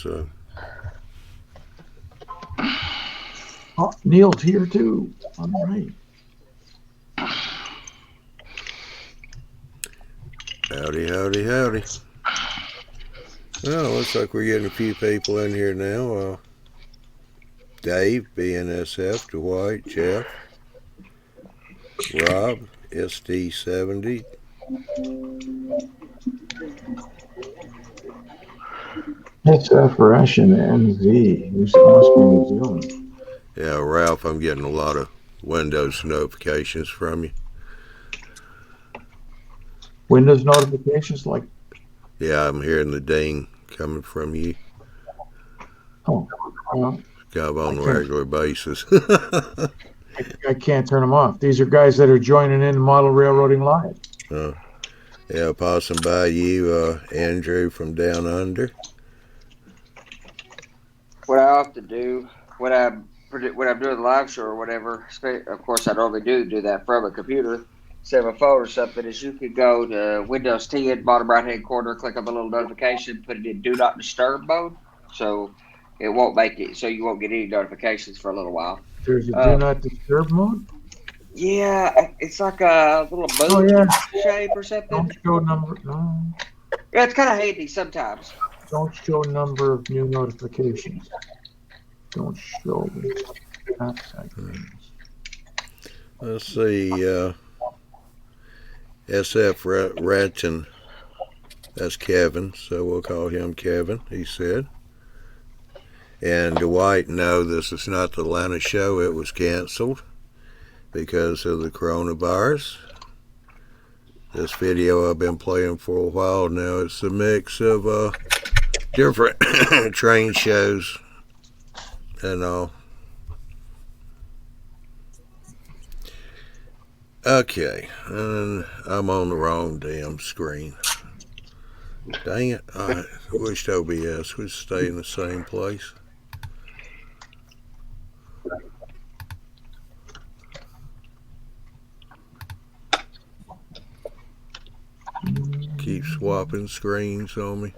So Oh, Neil's here too. All right. howdy, howdy, howdy. Well, looks like we're getting a few people in here now. Dave, BNSF, Dwight, Jeff, Rob, SD70. SF Russian NV. Must be New Zealand. Yeah, Ralph, I'm getting a lot of Windows notifications from you. Windows notifications like, Yeah, I'm hearing the ding coming from you. oh, well, Kind of on a can't. regular basis. I can't turn them off. These are guys that are joining in Model Railroading Live. Yeah, passing by you, Andrew from Down Under. What I often do when I'm doing the live show or whatever, of course I normally do that from a computer, save a phone or something, is you could go to Windows 10, bottom right hand corner, click on the little notification, put it in Do Not Disturb mode, so it won't make it, so you won't get any notifications for a little while. There's a Do Not Disturb mode? Yeah, it's like a little moon shape or something. Don't show number. No. Yeah, it's kind of handy sometimes. Don't show number of new notifications. Don't show. Let's see. SF Ratton. That's Kevin, so we'll call him Kevin, he said. And Dwight, no, this is not the Atlanta show. It was canceled because of the coronavirus. This video I've been playing for a while now. It's a mix of different train shows and all. Okay, and I'm on the wrong damn screen. Dang it, I wished OBS would stay in the same place. Keep swapping screens on me.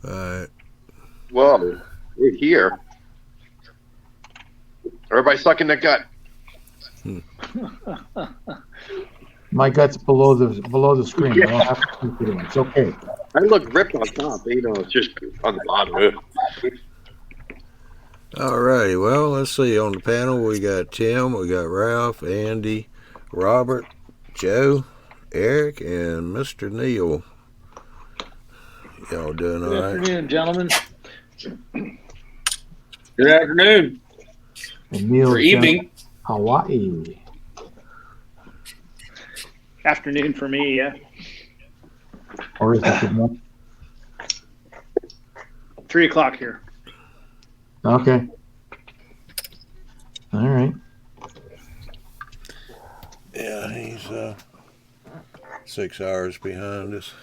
Alright. Well, we're here. Everybody sucking their gut. My gut's below the screen. I don't have to keep it in. It's okay. I look ripped on top, it's just on the bottom. Alrighty, well, let's see. On the panel, we got Tim, we got Ralph, Andy, Robert, Joe, Eric, and Mr. Neil. Y'all doing all right? Good afternoon, gentlemen. Good afternoon. Neil, or evening. Hawaii. Afternoon for me, yeah. Or is it good morning? 3 o'clock here. Okay. All right. Yeah, he's 6 hours behind us.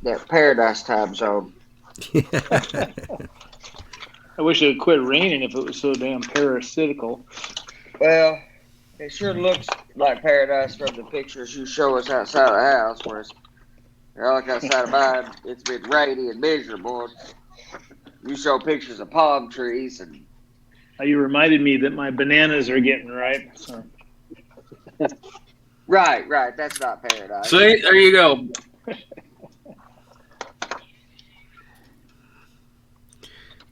That paradise time zone. I wish it would quit raining if it was so damn parasitical. Well, it sure looks like paradise from the pictures you show us outside the house, whereas like outside of mine, it's been rainy and miserable. You show pictures of palm trees and. You reminded me that my bananas are getting ripe. So. Right. That's not paradise. See, there you go.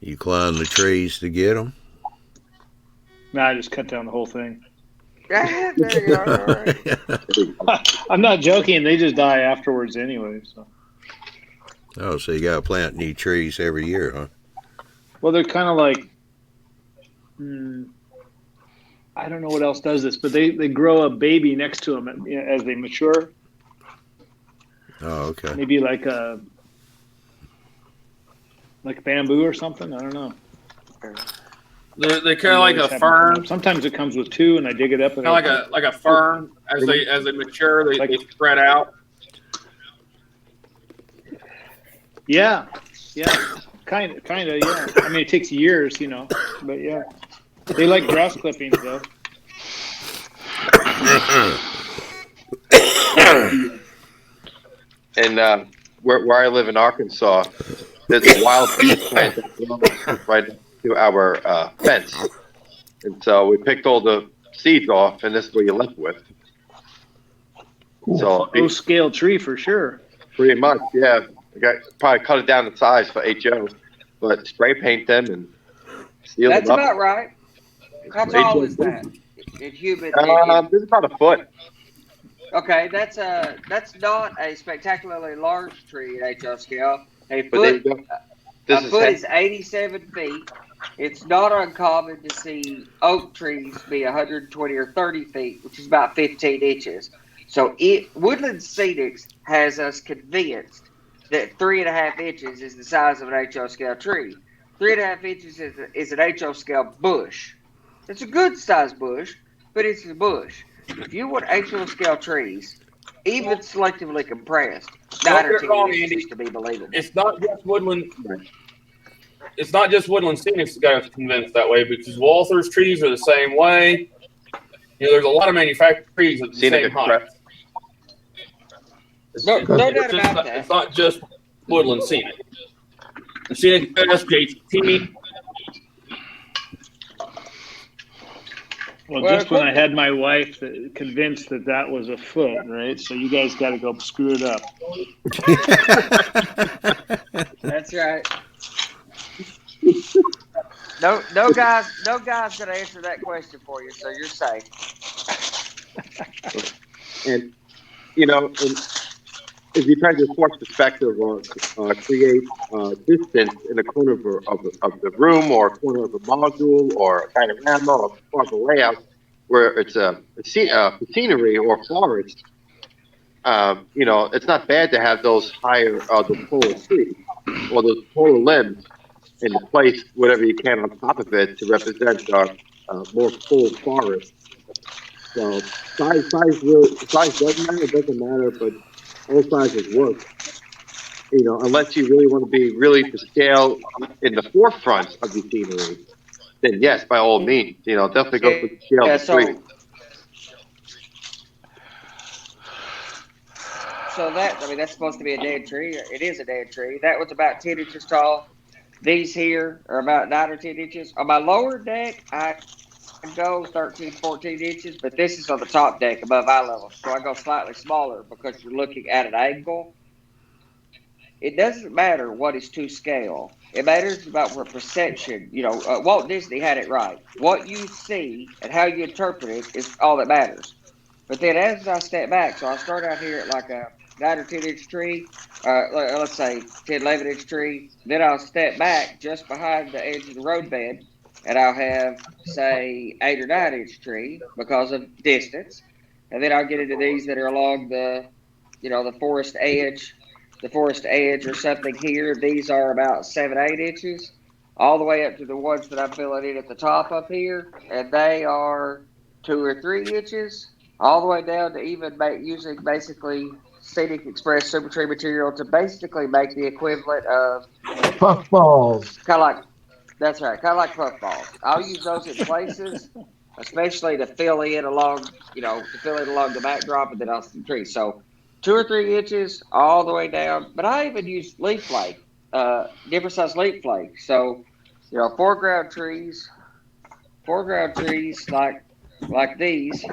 You climb the trees to get them? No, I just cut down the whole thing. There you are. Right. I'm not joking. They just die afterwards anyway. So. Oh, so you got to plant new trees every year, huh? Well, they're kind of like, I don't know what else does this, but they grow a baby next to them as they mature. Oh, okay. Maybe like bamboo or something. I don't know. They're kind of like a fern. Sometimes it comes with two, and I dig it up. Kind of like a fern. As they mature, they spread out. Yeah, kind of, yeah. I mean, it takes years, but yeah, they like grass clippings though. And where I live in Arkansas, there's a wild beef plant that grows right to our fence. And so we picked all the seeds off, and this is what you're left with. So O scale tree for sure. pretty much, yeah. Probably cut it down to size for HO, but spray paint them and seal That's them up. about right. How tall is that in human? This is about a foot. Okay, that's not a spectacularly large tree in HO scale. A But there you foot, go. This a is foot is 87 feet. It's not uncommon to see oak trees be 120 or 30 feet, which is about 15 inches. So Woodland Scenics has us convinced that 3.5 inches is the size of an HO scale tree. 3.5 inches is an HO scale bush. It's a good sized bush, but it's a bush. If you want HO scale trees, even selectively compressed, 9 or 10 inches to be believable. It's not just woodland. It's not just Woodland Scenics that got us convinced that way, because Walther's trees are the same way. You know, there's a lot of manufactured trees at the same height. No doubt about that. It's not just Woodland Scenic. The Scenic Best, JT. Well, just when I had my wife convinced that was a foot, right? So you guys got to go screw it up. That's right. No guy's gonna answer that question for you, so you're safe. And you know, if you try to force perspective or create distance in a corner of the room or a corner of a module or a panorama or part of a layout where it's a scenery or forest, you know, it's not bad to have those higher, the taller trees or those taller limbs and place whatever you can on top of it to represent our more full forest. So size doesn't matter. It doesn't matter, but all sizes work. You know, unless you really want to be really to scale in the forefront of the scenery, then yes, by all means, you know, definitely go for the scale of the tree. So that's supposed to be a dead tree. It is a dead tree. That was about 10 inches tall. These here are about 9 or 10 inches. On my lower deck, I go 13, 14 inches, but this is on the top deck above eye level. So I go slightly smaller because you're looking at an angle. It doesn't matter what is to scale. It matters about what perception. You know, Walt Disney had it right. What you see and how you interpret it is all that matters. But then as I step back, so I'll start out here at like a 9 or 10 inch tree, let's say 10, 11 inch tree. Then I'll step back just behind the edge of the roadbed and I'll have, say, 8 or 9 inch tree because of distance. And then I'll get into these that are along the, you know, the forest edge or something here. These are about 7, 8 inches, all the way up to the ones that I'm filling in at the top up here. And they are 2 or 3 inches. All the way down to even using basically Scenic Express Super Tree material to basically make the equivalent of puffballs. Kind of like puffballs. I'll use those in places, especially to fill in along the backdrop, and then I'll see the trees. So 2 or 3 inches all the way down. But I even use leaf flake, different size leaf flake. So, you know, foreground trees like these.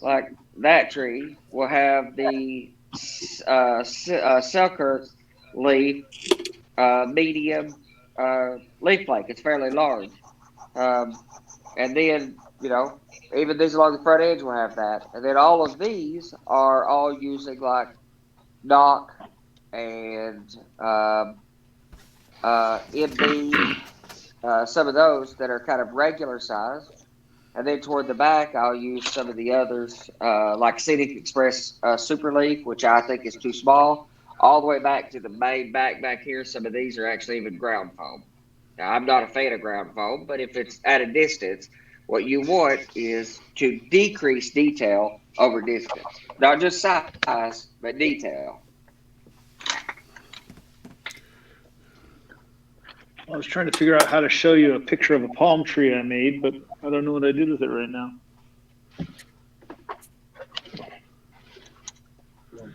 Like that tree will have the Selkirk leaf medium leaf flake. It's fairly large. And then, you know, even these along the front edge will have that. And then all of these are all using like knock and MB, some of those that are kind of regular size. And then toward the back, I'll use some of the others, like Scenic Express Super Leaf, which I think is too small, all the way back to the main back here. Some of these are actually even ground foam. Now, I'm not a fan of ground foam, but if it's at a distance, what you want is to decrease detail over distance. Not just size, but detail. I was trying to figure out how to show you a picture of a palm tree I made, but I don't know what I did with it right now.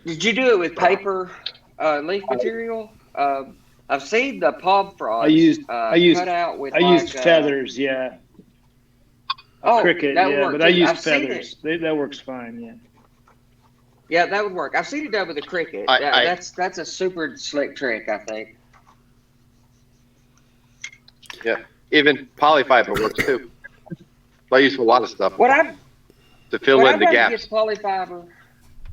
Did you do it with paper leaf material? I've seen the palm fronds I used cut out with feathers, yeah. Cricket, that would yeah, work but too. I used I've seen it. feathers. That works fine, yeah. Yeah, that would work. I've seen it done with a cricket. That's a super slick trick, I think. Yeah, even polyfiber works too. I use for a lot of stuff to fill in the gaps.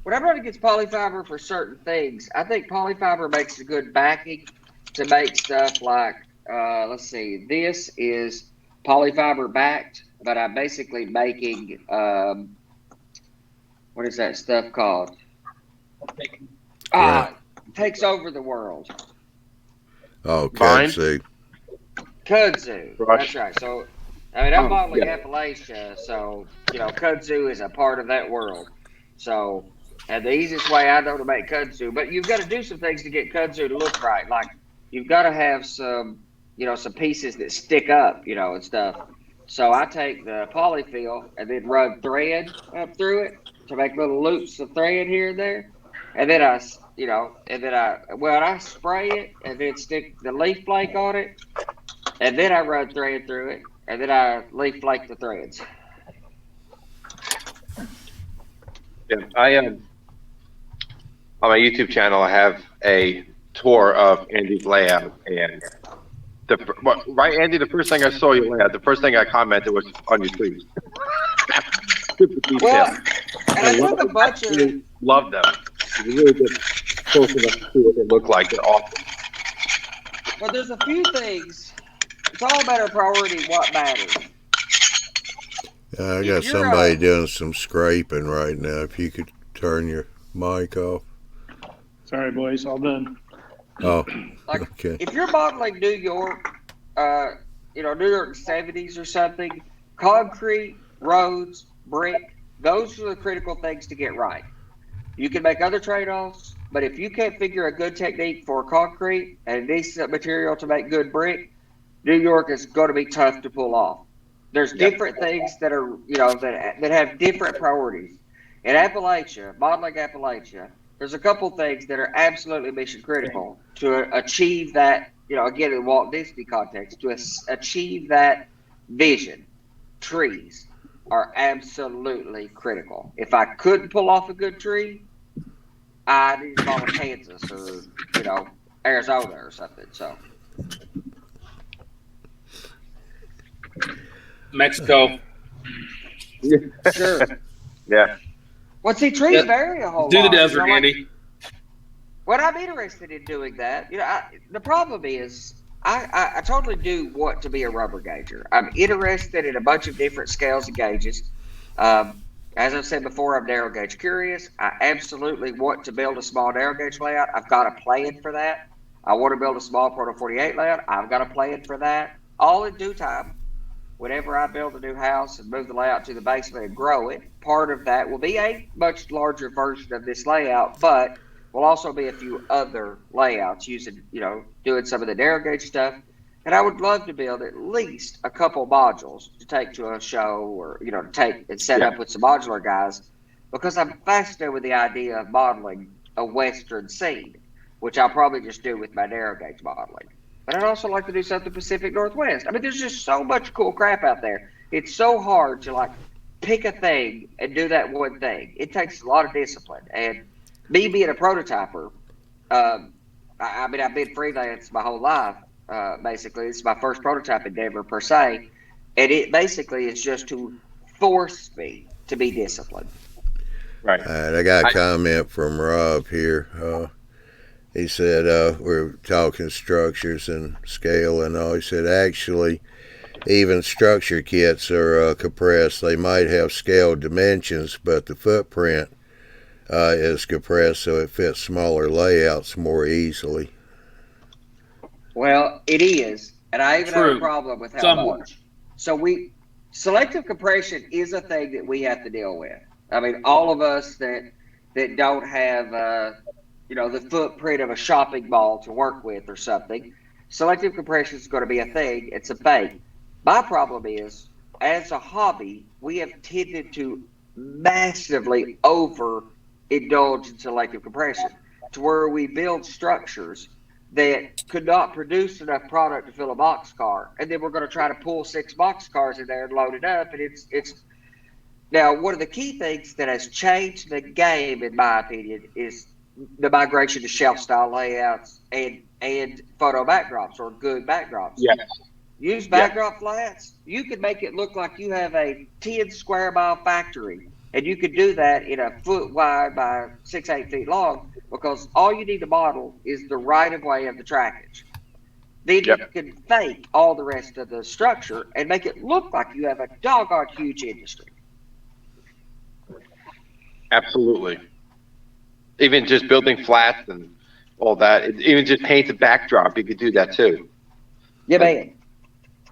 When I run against polyfiber for certain things, I think polyfiber makes a good backing to make stuff like, let's see, this is polyfiber backed, but I'm basically making, what is that stuff called? Takes over the world. Oh, Vine? kudzu. Kudzu. Brush. That's right. So, I mean, I'm modeling yeah. Appalachia, so, kudzu is a part of that world. So, and the easiest way I know to make kudzu, but you've got to do some things to get kudzu to look right. Like, you've got to have some, some pieces that stick up, and stuff. So I take the polyfill and then run thread up through it to make little loops of thread here and there. And then I spray it and then stick the leaf flake on it. And then I run thread through it. And then I leaf flake the threads. Yeah, on my YouTube channel, I have a tour of Andy's layout, and right, Andy. The first thing I saw you lay out, the first thing I commented was on your trees. Super detailed. Well, and I took a bunch of. Love them. You really get close enough to see what they look like. They're awesome. Well, there's a few things. It's all about our priority. What matters. I got somebody doing some scraping right now. If you could turn your mic off. Sorry, boys, all done. Oh, like, okay. If you're modeling New York, New York 70s or something, concrete, roads, brick, those are the critical things to get right. You can make other trade-offs, but if you can't figure a good technique for concrete and a decent material to make good brick, New York is going to be tough to pull off. There's different things that are, that have different priorities. In Appalachia, modeling Appalachia, there's a couple things that are absolutely mission critical to achieve that, again, in the Walt Disney context, to achieve that vision. Trees are absolutely critical. If I couldn't pull off a good tree, I need to follow Kansas or, Arizona or something. So. Mexico. Sure. Yeah. Well, see, trees vary a whole lot. Do the desert, Andy. What I'm interested in doing that, the problem is I totally do want to be a rubber gauger. I'm interested in a bunch of different scales and gauges. As I've said before, I'm narrow gauge curious. I absolutely want to build a small narrow gauge layout. I've got a plan for that. I want to build a small Proto 48 layout. I've got a plan for that. All in due time. Whenever I build a new house and move the layout to the basement and grow it, part of that will be a much larger version of this layout, but will also be a few other layouts using, doing some of the narrow gauge stuff. And I would love to build at least a couple modules to take to a show or, to take and set up with some modular guys, because I'm fascinated with the idea of modeling a Western scene, which I'll probably just do with my narrow gauge modeling. But I'd also like to do something Pacific Northwest. I mean, there's just so much cool crap out there. It's so hard to pick a thing and do that one thing. It takes a lot of discipline. And me being a prototyper, I've been freelance my whole life. Basically, it's my first prototype endeavor per se. And it basically is just to force me to be disciplined. Right. All right, I got a comment from Rob here. He said, we're talking structures and scale and all. He said, actually, even structure kits are compressed. They might have scale dimensions, but the footprint is compressed so it fits smaller layouts more easily. Well, it is. And I even have a problem with how much. So selective compression is a thing that we have to deal with. I mean, all of us that don't have, the footprint of a shopping mall to work with or something, selective compression is going to be a thing. It's a thing. My problem is, as a hobby, we have tended to massively over indulge in selective compression, to where we build structures that could not produce enough product to fill a box car, and then we're going to try to pull 6 box cars in there and load it up, and it's now one of the key things that has changed the game, in my opinion, is the migration to shelf style layouts and photo backdrops or good backdrops. Yeah. Use backdrop flats. You can make it look like you have a 10 square mile factory, and you could do that in a foot wide by 6-8 feet long, because all you need to model is the right of way of the trackage. Then you can fake all the rest of the structure and make it look like you have a doggone huge industry. Absolutely. Even just building flats and all that, even just paint the backdrop, you could do that too. Yeah, man.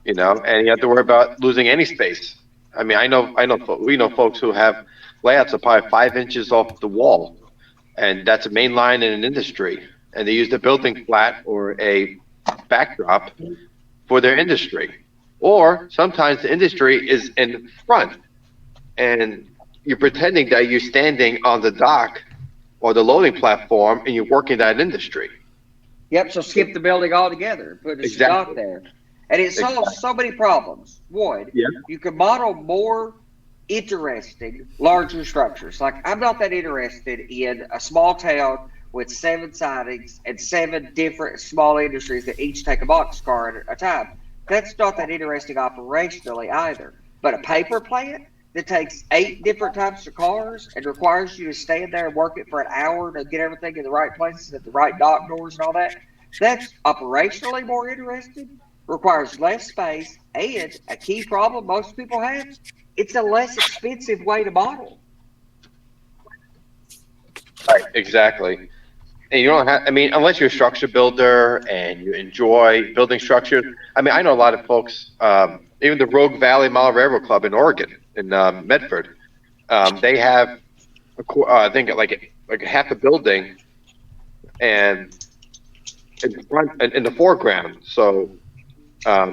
You know, and you have to worry about losing any space. I mean, we know folks who have layouts of probably 5 inches off the wall, and that's a main line in an industry, and they use the building flat or a backdrop for their industry. Or sometimes the industry is in front, and you're pretending that you're standing on the dock or the loading platform, and you're working that industry. Yep, so skip the building altogether, put a stock there. And it solves so many problems. One, you can model more interesting, larger structures. Like, I'm not that interested in a small town with 7 sidings and 7 different small industries that each take a boxcar at a time. That's not that interesting operationally either. But a paper plant that takes 8 different types of cars and requires you to stand there and work it for an hour to get everything in the right places at the right dock doors and all that, that's operationally more interesting, requires less space, and a key problem most people have, it's a less expensive way to model. Right, exactly. And you don't have, I mean, unless you're a structure builder and you enjoy building structures. I mean, I know a lot of folks, even the Rogue Valley Model Railroad Club in Oregon, in Medford, they have, I think, like half a building and in front, in the foreground. So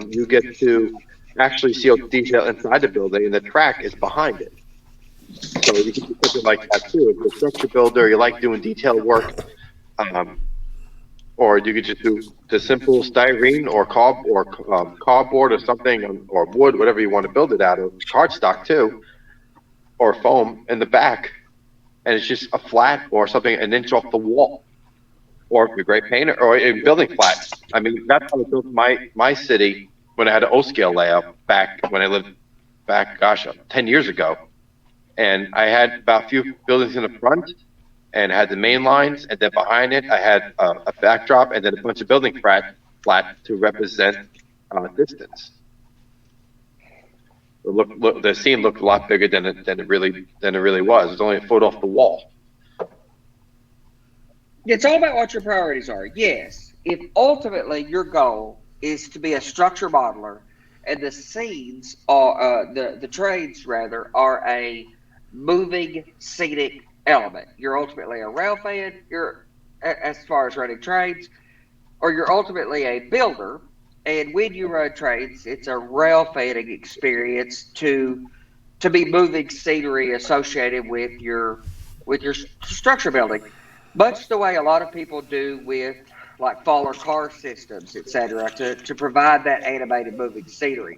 you get to actually see all the detail inside the building, and the track is behind it. So you can do something like that too. If you're a structure builder, you like doing detail work, or you could just do the simple styrene or cardboard or something, or wood, whatever you want to build it out of, cardstock too, or foam in the back, and it's just a flat or something an inch off the wall. Or if you're a great painter, or a building flat. I mean, that's how I built my city when I had an O-scale layout back when I lived back, 10 years ago. And I had about a few buildings in the front, and had the main lines, and then behind it, I had a backdrop, and then a bunch of building flat to represent distance. The scene looked a lot bigger than it really was. It was only a foot off the wall. It's all about what your priorities are. Yes, if ultimately your goal is to be a structure modeler, and the scenes are the trades rather are a moving scenic element. You're ultimately a rail fan. You're as far as running trades, or you're ultimately a builder. And when you run trades, it's a rail fanning experience to be moving scenery associated with your structure building. Much the way a lot of people do with like faller car systems, etc., to provide that animated moving scenery.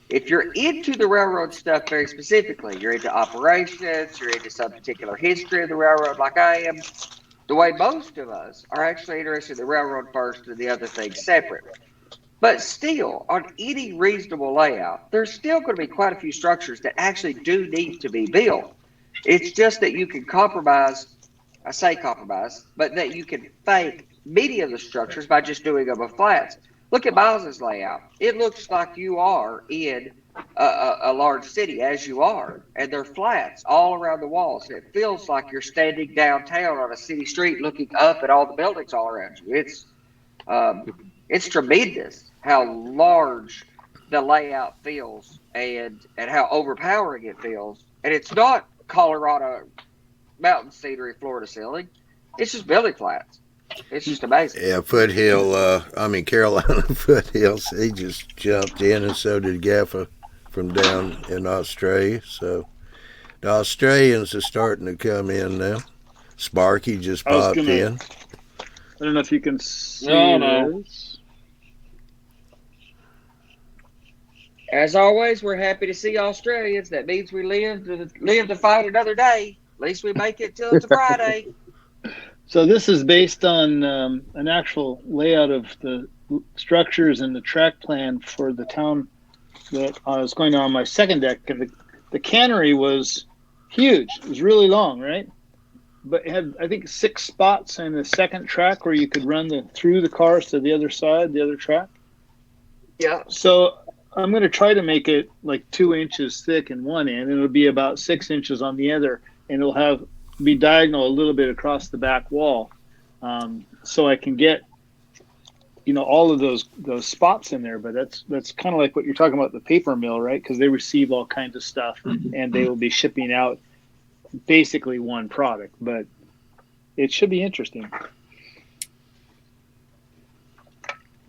If you're into the railroad stuff very specifically, you're into operations, you're into some particular history of the railroad like I am, the way most of us are actually interested in the railroad first and the other things separate. But still, on any reasonable layout, there's still going to be quite a few structures that actually do need to be built. It's just that you can compromise. I say compromise, but that you can fake many of the structures by just doing them with flats. Look at Miles's layout. It looks like you are in a large city, as you are, and they're flats all around the walls. It feels like you're standing downtown on a city street looking up at all the buildings all around you. It's tremendous how large the layout feels and how overpowering it feels. And it's not Colorado mountain scenery, Florida ceiling. It's just building flats. It's just amazing. Yeah, Carolina Foothills, he just jumped in, and so did Gaffa from down in Australia. So the Australians are starting to come in now. Sparky just I was popped gonna- in. I don't know if you can see No. this. As always, we're happy to see Australians. That means we live to fight another day. At least we make it till it's a Friday. So this is based on an actual layout of the structures and the track plan for the town that I was going on my second deck. And the cannery was huge. It was really long, right? But it had, I think, 6 spots in the second track where you could run through the cars to the other side, the other track. Yeah. So I'm going to try to make it like 2 inches thick in one end, and it'll be about 6 inches on the other, and it'll be diagonal a little bit across the back wall, so I can get all of those spots in there. But that's kind of like what you're talking about, the paper mill, right? Because they receive all kinds of stuff, and they will be shipping out basically one product. But it should be interesting.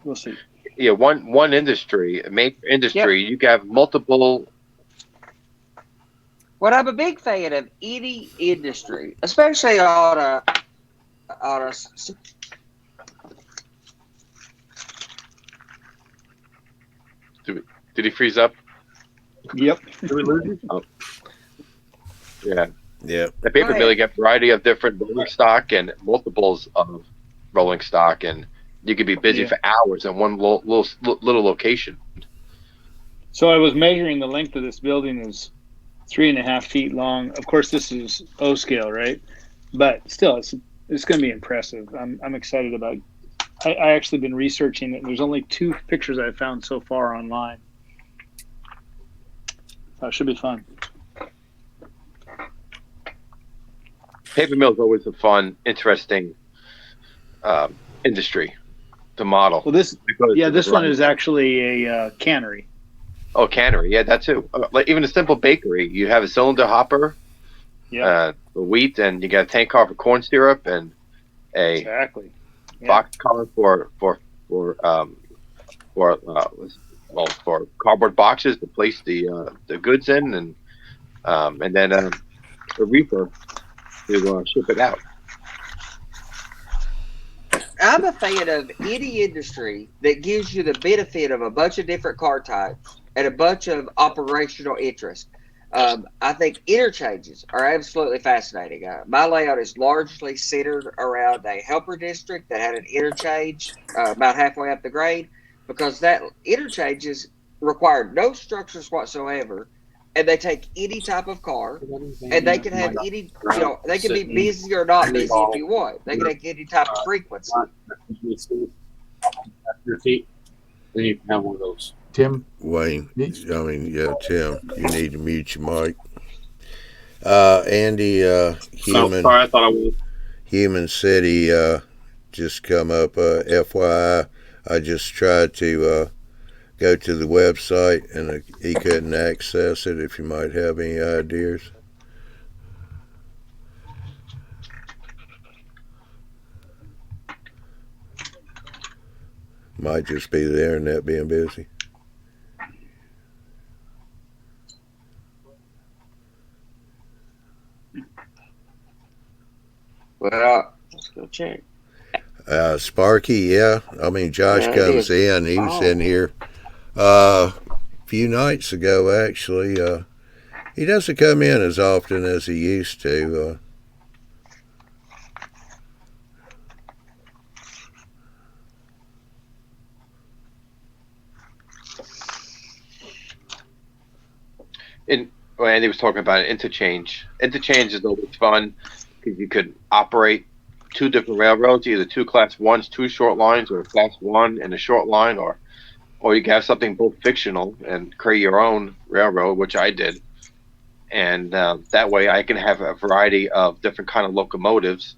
We'll see. Yeah, one industry, a major industry. You can have multiple. What I'm a big fan of any industry, especially on a Did he freeze up? Yep. Did we lose you? Oh. Yeah. Yep. The paper Right. mill, you get a variety of different rolling stock and multiples of rolling stock, and you could be busy Yeah. for hours in one little location. So I was measuring the length of this building is 3.5 feet long. Of course, this is O scale, right? But still, it's going to be impressive. I'm excited about. I actually been researching it. There's only 2 pictures I've found so far online. So it should be fun. Paper mill is always a fun, interesting industry to model. Well, this because of the this one variety. is actually a cannery. Oh, cannery, yeah, that too. Like even a simple bakery, you have a cylinder hopper, Yeah, wheat, and you got a tank car for corn syrup and a exactly. Yeah. box car for cardboard boxes to place the goods in, and then a reefer to ship it out. I'm a fan of any industry that gives you the benefit of a bunch of different car types and a bunch of operational interest. I think interchanges are absolutely fascinating. My layout is largely centered around a helper district that had an interchange about halfway up the grade, because that interchanges require no structures whatsoever, and they take any type of car, and they can have any, they can be busy or not busy if you want. They can have any type of frequency. Your feet, then you can have one of those. Tim, Wayne, Tim, you need to mute your mic. Andy, No, Human, sorry, I thought I was. Human City, just come up. FYI, I just tried to go to the website and he couldn't access it. If you might have any ideas. Might just be the internet being busy. Well, let's go check. Sparky, yeah. I mean, Josh Yeah, it comes is. in. He was Oh. in here a few nights ago, actually. He doesn't come in as often as he used to. Andy was talking about interchange. Interchange is always fun because you could operate 2 different railroads, either 2 class 1s, 2 short lines, or a class 1 and a short line, or you can have something both fictional and create your own railroad, which I did. And that way I can have a variety of different kind of locomotives.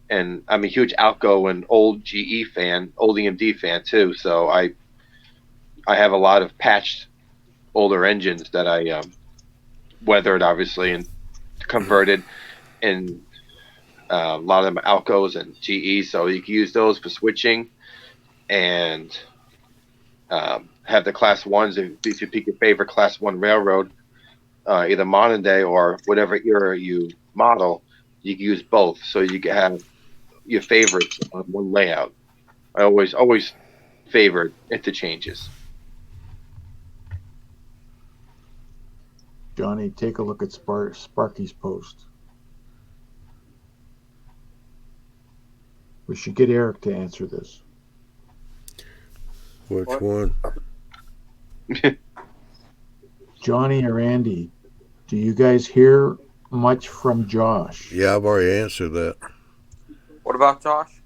And I'm a huge Alco and old GE fan, old EMD fan too. So I have a lot of patched older engines that I weathered, obviously, and converted. And a lot of them are Alcos and GE, so you can use those for switching and have the class 1s if you pick your favorite class 1 railroad, either modern day or whatever era you model, you can use both, so you can have your favorites on one layout. I always favored interchanges. Johnny, take a look at Sparky's post. We should get Eric to answer this. Which What? one? Johnny or Andy, do you guys hear much from Josh? Yeah, I've already answered that. What about Josh?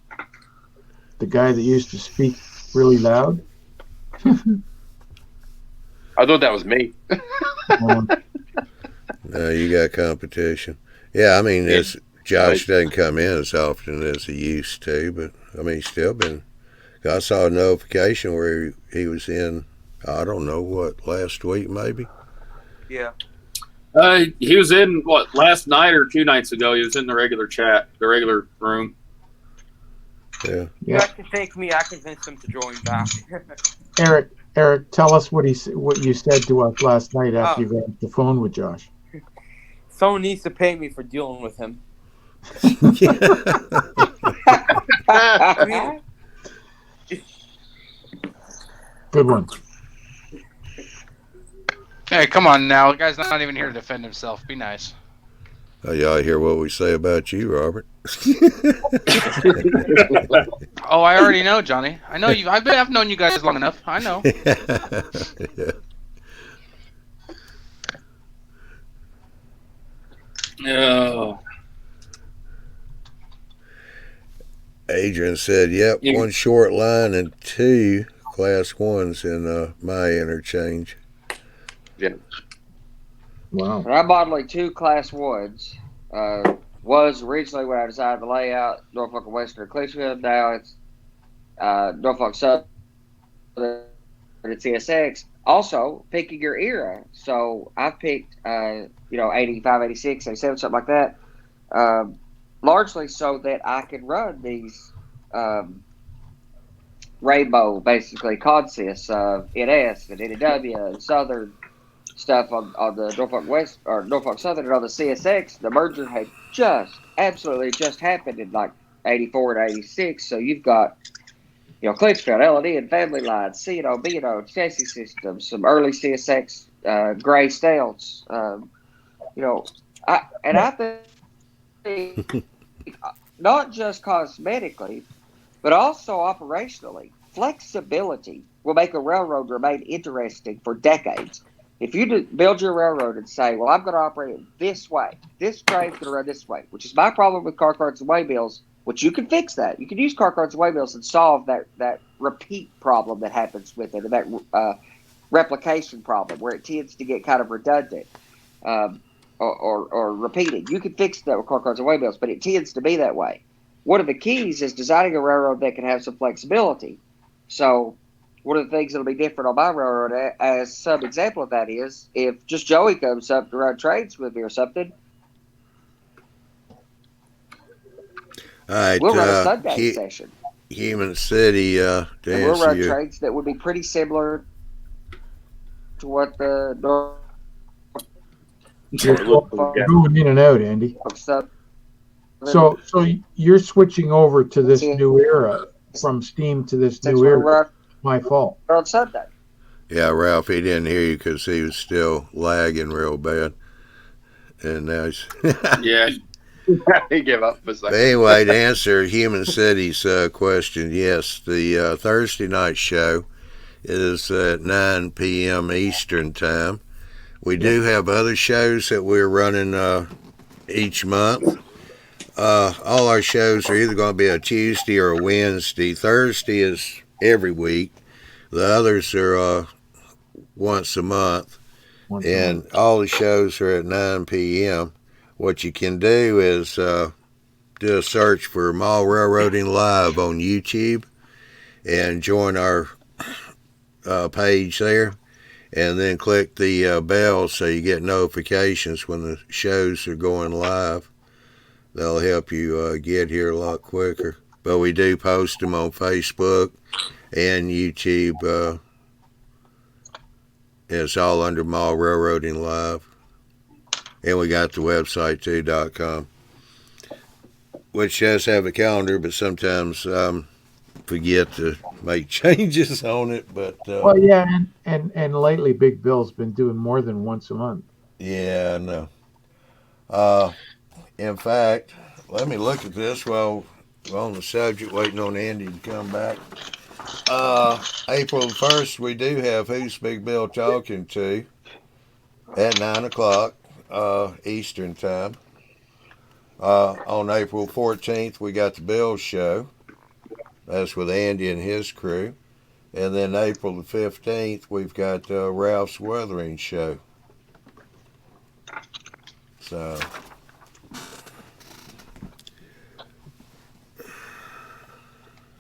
The guy that used to speak really loud? I thought that was me. No, you got competition. Yeah, I mean, Yeah. Josh doesn't come in as often as he used to, but I mean, he's still been. I saw a notification where he was in. I don't know what, last week maybe. Yeah. He was in last night or 2 nights ago. He was in the regular chat, the regular room. Yeah. You Yeah. guys can thank me. I convinced him to join back. Eric, tell us what you said to us last night after Oh. you got off the phone with Josh. Someone needs to pay me for dealing with him. I mean, Good one. Hey, come on now. The guy's not even here to defend himself. Be nice. Oh, y'all hear what we say about you, Robert? Oh, I already know, Johnny. I know you. I've known you guys long enough. I know. Yeah. Oh. Adrian said, "Yep, Yeah. one short line and 2 class ones in my interchange." Wow. And I'm modeling 2 class 1s. Was originally when I designed the layout, Norfolk and Western Cleveland. Now it's Norfolk Southern and CSX. Also, picking your era. So I've picked, 85, 86, 87, something like that. Largely so that I can run these rainbow, basically, consists of NS and NW and Southern stuff on the Norfolk West or Norfolk Southern, and on the CSX. The merger had absolutely just happened in like 84 and 86. So you've got, Clinchfield, L&E, and Family Line, C&O, B&O, chassis systems, some early CSX gray stouts. I think not just cosmetically, but also operationally, flexibility will make a railroad remain interesting for decades. If you build your railroad and say, well, I'm going to operate it this way, this train's going to run this way, which is my problem with car carts and waybills, which you can fix that. You can use car carts and waybills and solve that repeat problem that happens with it, and that replication problem where it tends to get kind of redundant or repeating. You can fix that with car carts and waybills, but it tends to be that way. One of the keys is designing a railroad that can have some flexibility. So one of the things that'll be different on my railroad, as some example of that, is if just Joey comes up to run trades with me or something, All right, we'll run a Sunday session. Human City, to And we'll answer run your, trades that would be pretty similar to what the You're going in and out, Andy. Norfolk Southern. So you're switching over to this new era, from steam to this Since new we're era. My fault. on Sunday. yeah, Ralph, he didn't hear you because he was still lagging real bad. And now he's. Yeah. He gave up for a But second. anyway, to answer Human City's question, yes, the Thursday night show is at 9 p.m. Eastern time. We do have other shows that we're running each month. All our shows are either going to be a Tuesday or a Wednesday. Thursday is every week. The others are once a month. And all the shows are at 9 p.m. What you can do is do a search for Mall Railroading Live on YouTube and join our page there, and then click the bell so you get notifications when the shows are going live. They'll help you get here a lot quicker. But we do post them on Facebook and YouTube. It's all under Mall Railroading Live. And we got the website too, .com. which does have a calendar, but sometimes forget to make changes on it. But Well, yeah, and lately Big Bill's been doing more than once a month. yeah, I know. Uh, in fact, let me look at this while we're on the subject, waiting on Andy to come back. April 1st, we do have Who's Big Bill Talking To at 9 o'clock Eastern Time. On April 14th, we got the Bill Show. That's with Andy and his crew. And then April the 15th, we've got Ralph's Weathering Show. So,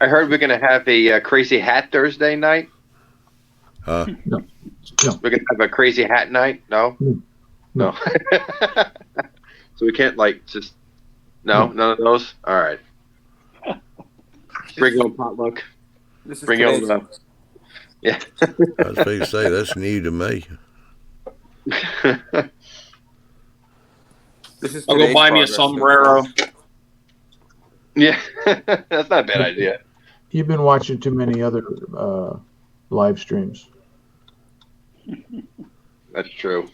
I heard we're going to have a crazy hat Thursday night. huh? No. We're going to have a crazy hat night. No. No. So we can't just none of those. All right. Bring your own potluck. This is Bring your today's- own. Yeah. I was going to say, that's new to me. This is I'll go today's buy me a progress. sombrero. Yeah, that's not a bad idea. You've been watching too many other live streams. That's true.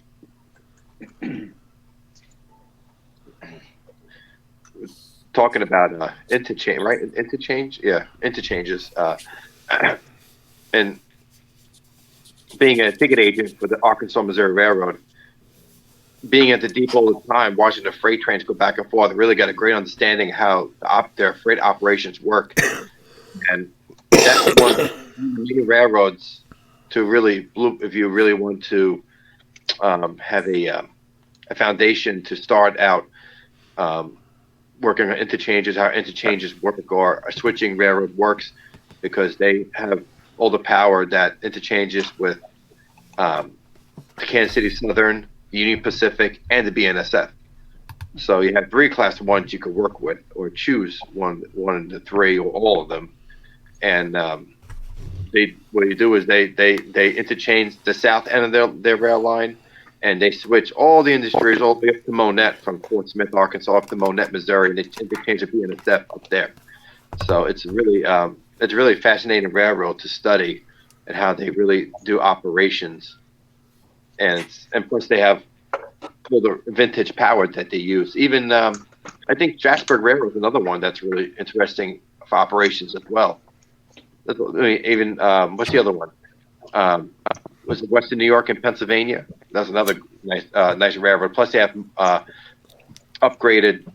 Talking about interchange, right? Interchange, yeah, interchanges, and being a ticket agent for the Arkansas Missouri Railroad, being at the depot all the time, watching the freight trains go back and forth, really got a great understanding how their freight operations work, and that's one of the main railroads to really, if you really want to have a foundation to start out working on interchanges, how interchanges work or switching railroad works, because they have all the power that interchanges with the Kansas City Southern, Union Pacific, and the BNSF. So you have 3 class 1s you could work with, or choose one of the 3 or all of them. And what you do is they interchange the south end of their rail line, and they switch all the industries all the way up to Monette, from Fort Smith, Arkansas, up to Monette, Missouri, and they interchange the BNSF up there. So it's really a fascinating railroad to study, and how they really do operations, and plus they have all the vintage power that they use. Even I think Strasburg Railroad is another one that's really interesting for operations as well. Even what's the other one? Was it Western New York and Pennsylvania? That's another nice railroad. Plus, they have upgraded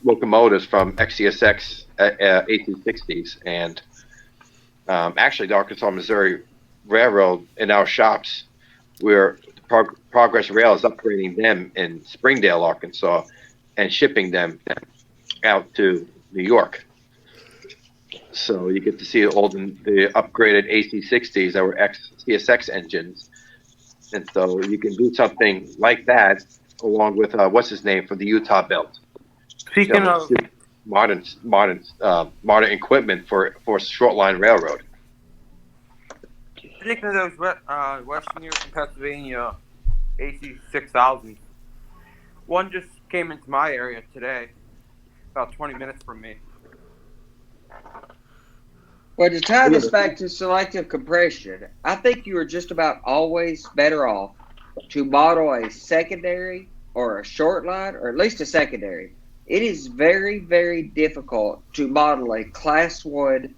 locomotives from XCSX 1860s, and actually, the Arkansas Missouri Railroad in our shops, where Progress Rail is upgrading them in Springdale, Arkansas, and shipping them out to New York. So you get to see all the upgraded AC60s that were CSX engines. And so you can do something like that along with, what's his name, from the Utah Belt. Speaking of modern equipment for short line railroad. speaking of those Western New York and Pennsylvania AC 6000s, one just came into my area today, about 20 minutes from me. Well, to tie this back to selective compression, I think you are just about always better off to model a secondary or a short line, or at least a secondary. It is very, very difficult to model a Class 1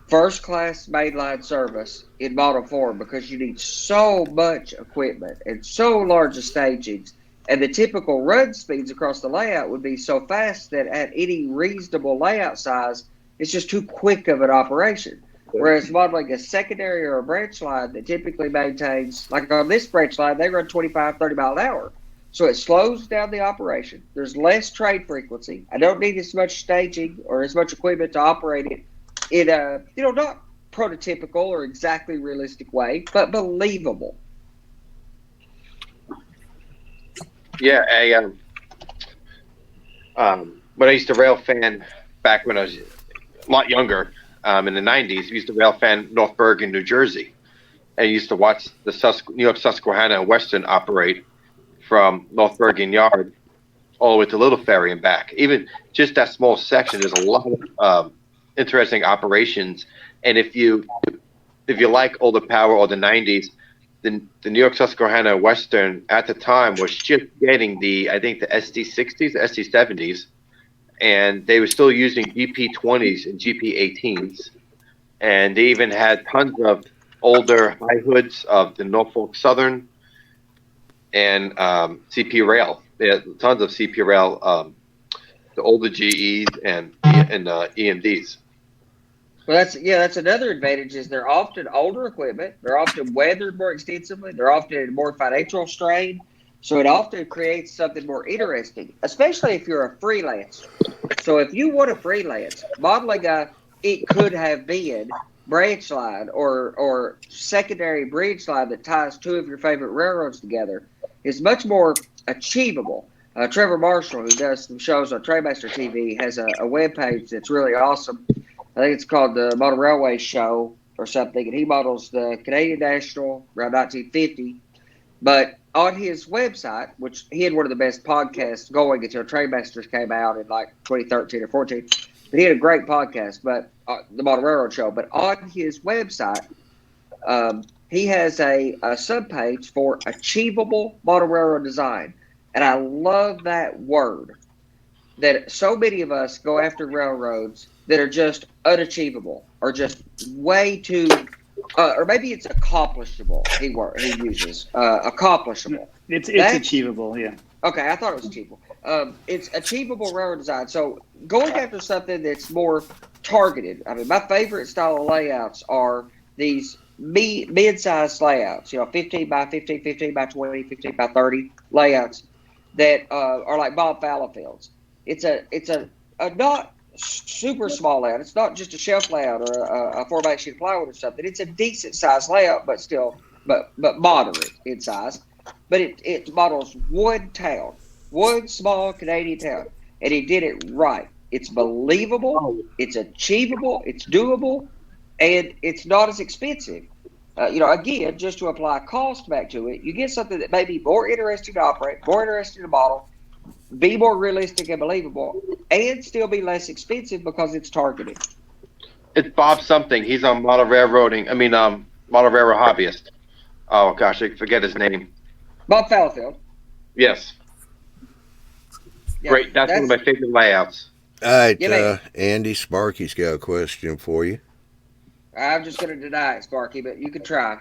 first-class mainline service in Model 4, because you need so much equipment and so large of stagings, and the typical run speeds across the layout would be so fast that at any reasonable layout size, it's just too quick of an operation. Whereas modeling a secondary or a branch line that typically maintains, like on this branch line, they run 25, 30 mile an hour. So it slows down the operation. There's less trade frequency. I don't need as much staging or as much equipment to operate it in a, not prototypical or exactly realistic way, but believable. Yeah, when I used to rail fan back when I was a lot younger, in the 90s, we used to rail fan North Bergen, New Jersey. And I used to watch the New York Susquehanna and Western operate from North Bergen Yard all the way to Little Ferry and back. Even just that small section, there's a lot of interesting operations. And if you like older power or the 90s, the New York Susquehanna Western at the time was just getting the SD60s, the SD70s, and they were still using GP20s and GP18s. And they even had tons of older high hoods of the Norfolk Southern and CP Rail. They had tons of CP Rail, the older GEs and EMDs. Well, that's another advantage is they're often older equipment. They're often weathered more extensively. They're often in more financial strain. So it often creates something more interesting, especially if you're a freelancer. So if you want to freelance, modeling it could have been branch line or secondary bridge line that ties two of your favorite railroads together is much more achievable. Trevor Marshall, who does some shows on Trainmaster TV, has a webpage that's really awesome. I think it's called the Model Railway Show or something, and he models the Canadian National around 1950. But on his website, which he had one of the best podcasts going until Trainmasters came out in like 2013 or 14, but he had a great podcast, but the Model Railroad Show. But on his website, he has a subpage for achievable model railroad design. And I love that word, that so many of us go after railroads that are just unachievable or just way too, or maybe it's accomplishable. He uses accomplishable. It's achievable, yeah. Okay, I thought it was achievable. It's achievable railroad design. So going after something that's more targeted. I mean, my favorite style of layouts are these mid-sized layouts. 15 by 15, 15 by 20, 15 by 30 layouts that are like Bob Fallowfield's. It's a not super small layout. It's not just a shelf layout or a 4x sheet of plywood or something. It's a decent sized layout, but still, but moderate in size. But it models one town, one small Canadian town, and he did it right. It's believable, it's achievable, it's doable, and it's not as expensive. Again, just to apply cost back to it, you get something that may be more interesting to operate, more interesting to model, be more realistic and believable, and still be less expensive because it's targeted. It's Bob something. He's on Model Railroading. Model Railroad Hobbyist. Oh gosh, I forget his name. Bob Fallowfield. Yes. Yeah, Great. That's one of my favorite layouts. All right, Yeah, Andy, Sparky's got a question for you. I'm just going to deny it, Sparky, but you can try.